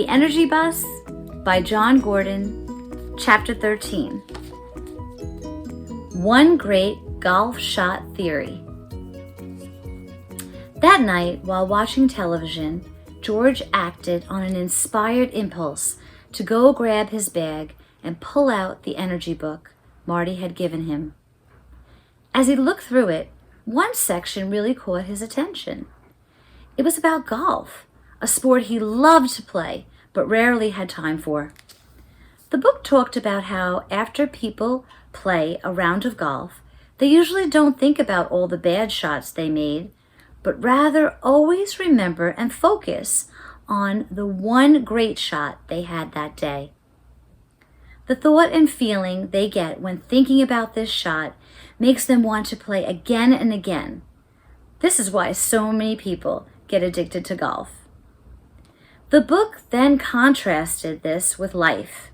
The Energy Bus by John Gordon, Chapter 13. One Great Golf Shot Theory. That night, while watching television, George acted on an inspired impulse to go grab his bag and pull out the energy book Marty had given him. As he looked through it, one section really caught his attention. It was about golf, a sport he loved to play but rarely had time for. The book talked about how after people play a round of golf, they usually don't think about all the bad shots they made, but rather always remember and focus on the one great shot they had that day. The thought and feeling they get when thinking about this shot makes them want to play again and again. This is why so many people get addicted to golf. The book then contrasted this with life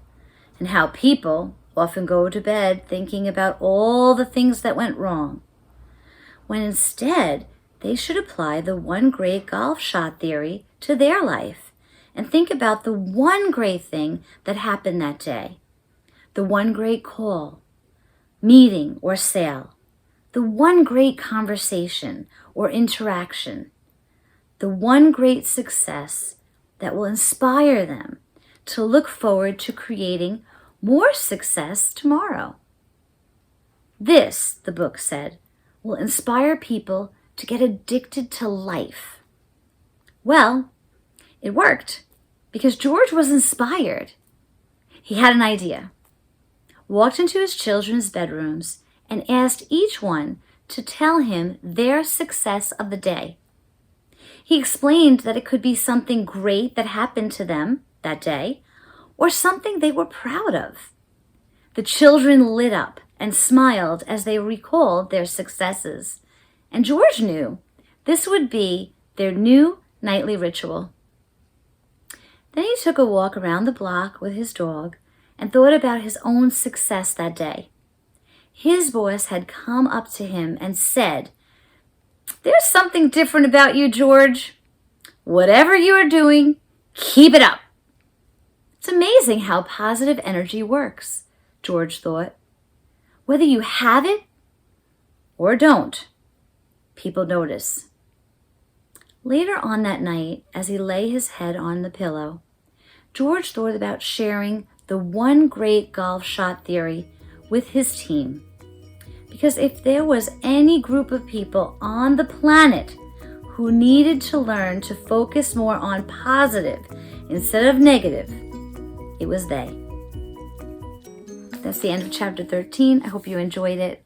and how people often go to bed thinking about all the things that went wrong, when instead they should apply the one great golf shot theory to their life and think about the one great thing that happened that day, the one great call, meeting, or sale, the one great conversation or interaction, the one great success that will inspire them to look forward to creating more success tomorrow. This, the book said, will inspire people to get addicted to life. Well, it worked because George was inspired. He had an idea, walked into his children's bedrooms, and asked each one to tell him their success of the day. He explained that it could be something great that happened to them that day, or something they were proud of. The children lit up and smiled as they recalled their successes, and George knew this would be their new nightly ritual. Then he took a walk around the block with his dog and thought about his own success that day. His boss had come up to him and said, "There's something different about you, George. Whatever you are doing, keep it up." It's amazing how positive energy works, George thought. Whether you have it or don't, people notice. Later on that night, as he lay his head on the pillow, George thought about sharing the one great golf shot theory with his team. Because if there was any group of people on the planet who needed to learn to focus more on positive instead of negative, it was they. That's the end of chapter 13. I hope you enjoyed it.